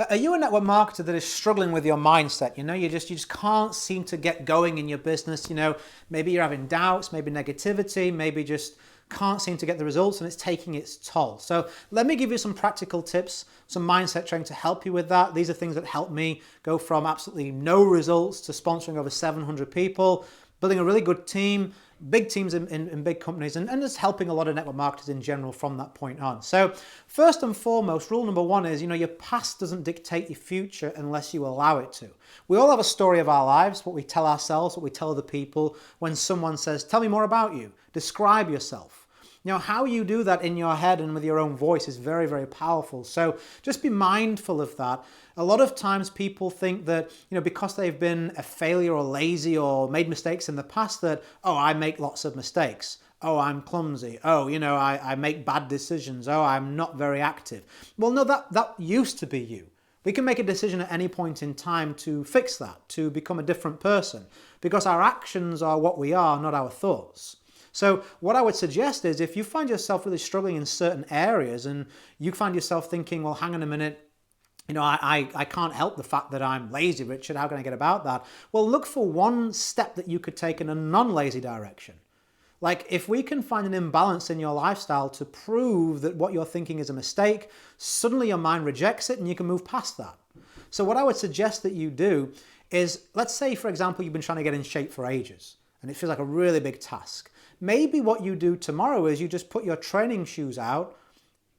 Are you a network marketer that is struggling with your mindset? You just can't seem to get going in your business. Maybe you're having doubts, maybe negativity, maybe just can't seem to get the results and it's taking its toll. So let me give you some practical tips, some mindset training to help you with that. These are things that help me go from absolutely no results to sponsoring over 700 people, building a really good team, big teams in big companies, and just helping a lot of network marketers in general from that point on. So first and foremost, rule number one is, your past doesn't dictate your future unless you allow it to. We all have a story of our lives, what we tell ourselves, what we tell other people. When someone says, tell me more about you, describe yourself. How you do that in your head and with your own voice is very, very powerful. So just be mindful of that. A lot of times people think that, because they've been a failure or lazy or made mistakes in the past that, oh, I make lots of mistakes. Oh, I'm clumsy. Oh, I make bad decisions. Oh, I'm not very active. Well, no, that used to be you. We can make a decision at any point in time to fix that, to become a different person, because our actions are what we are, not our thoughts. So what I would suggest is if you find yourself really struggling in certain areas and you find yourself thinking, well, hang on a minute, I can't help the fact that I'm lazy, Richard. How can I get about that? Well, look for one step that you could take in a non-lazy direction. Like if we can find an imbalance in your lifestyle to prove that what you're thinking is a mistake, suddenly your mind rejects it and you can move past that. So what I would suggest that you do is, let's say, for example, you've been trying to get in shape for ages and it feels like a really big task. Maybe what you do tomorrow is you just put your training shoes out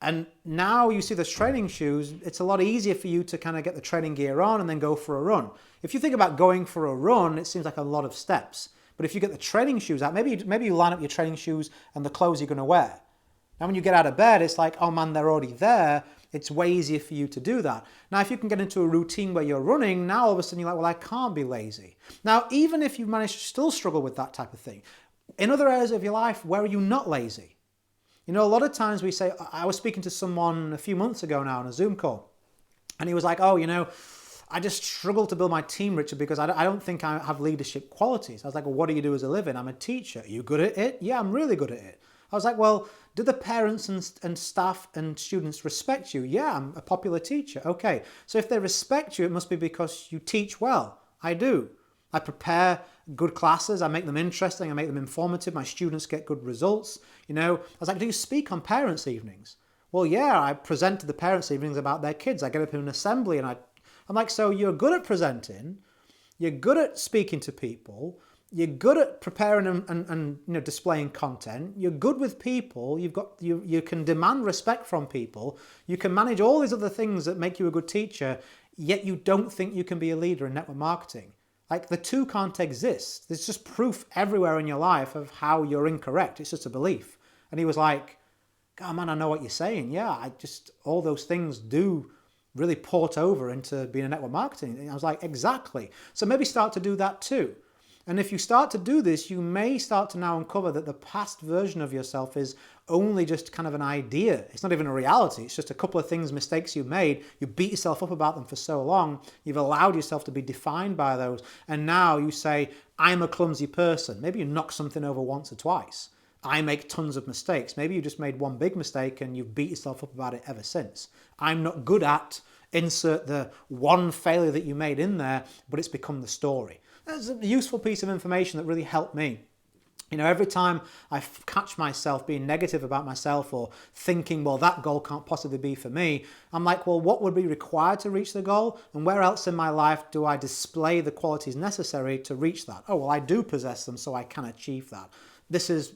and now you see those training shoes, it's a lot easier for you to kind of get the training gear on and then go for a run. If you think about going for a run, it seems like a lot of steps. But if you get the training shoes out, maybe you line up your training shoes and the clothes you're going to wear. Now when you get out of bed, it's like, oh man, they're already there. It's way easier for you to do that. Now, if you can get into a routine where you're running, now all of a sudden you're like, well, I can't be lazy. Now, even if you manage to still struggle with that type of thing, in other areas of your life, where are you not lazy? A lot of times we say, I was speaking to someone a few months ago now on a Zoom call, and he was like, oh, I just struggle to build my team, Richard, because I don't think I have leadership qualities. I was like, well, what do you do as a living? I'm a teacher. Are you good at it? Yeah, I'm really good at it. I was like, well, do the parents and staff and students respect you? Yeah, I'm a popular teacher. Okay, so if they respect you, it must be because you teach well. I do. I prepare good classes, I make them interesting, I make them informative, my students get good results. I was like, do you speak on parents' evenings? Well, yeah, I present to the parents' evenings about their kids. I get up in an assembly and I'm like, so you're good at presenting, you're good at speaking to people, you're good at preparing and displaying content, you're good with people, you can demand respect from people, you can manage all these other things that make you a good teacher, yet you don't think you can be a leader in network marketing. Like the two can't exist. There's just proof everywhere in your life of how you're incorrect. It's just a belief. And he was like, God, man, I know what you're saying. Yeah, all those things do really port over into being a network marketing. And I was like, exactly. So maybe start to do that too. And if you start to do this, you may start to now uncover that the past version of yourself is only just kind of an idea. It's not even a reality. It's just a couple of things, mistakes you made. You beat yourself up about them for so long. You've allowed yourself to be defined by those. And now you say, I'm a clumsy person. Maybe you knock something over once or twice. I make tons of mistakes. Maybe you just made one big mistake and you've beat yourself up about it ever since. I'm not good at, insert the one failure that you made in there, but it's become the story. That's a useful piece of information that really helped me. Every time I catch myself being negative about myself or thinking, well, that goal can't possibly be for me, I'm like, well, what would be required to reach the goal? And where else in my life do I display the qualities necessary to reach that? Oh, well, I do possess them, so I can achieve that.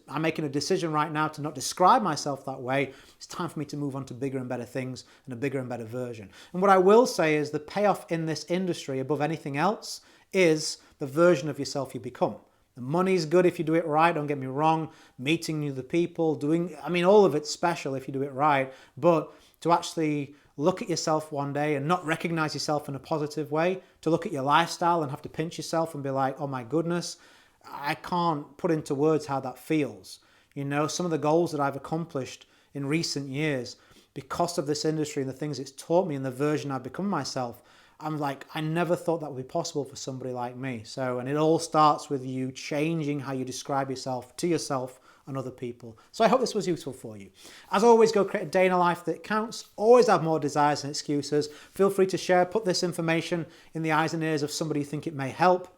I'm making a decision right now to not describe myself that way. It's time for me to move on to bigger and better things and a bigger and better version. And what I will say is the payoff in this industry above anything else is the version of yourself you become. The money's good if you do it right, don't get me wrong. Meeting new people, all of it's special if you do it right. But to actually look at yourself one day and not recognize yourself in a positive way, to look at your lifestyle and have to pinch yourself and be like, oh my goodness, I can't put into words how that feels. Some of the goals that I've accomplished in recent years because of this industry and the things it's taught me and the version I've become myself, I'm like, I never thought that would be possible for somebody like me. And it all starts with you changing how you describe yourself to yourself on other people. So I hope this was useful for you. As always, go create a day in a life that counts. Always have more desires than excuses. Feel free to share, put this information in the eyes and ears of somebody you think it may help.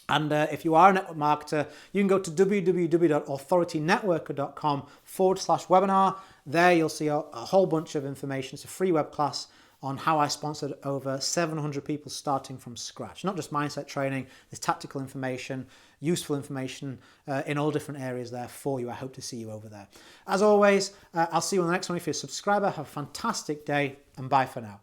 And if you are a network marketer, you can go to www.authoritynetworker.com/webinar. There you'll see a whole bunch of information. It's a free web class on how I sponsored over 700 people starting from scratch. Not just mindset training, there's tactical information, useful information in all different areas there for you. I hope to see you over there. As always, I'll see you on the next one. If you're a subscriber, have a fantastic day and bye for now.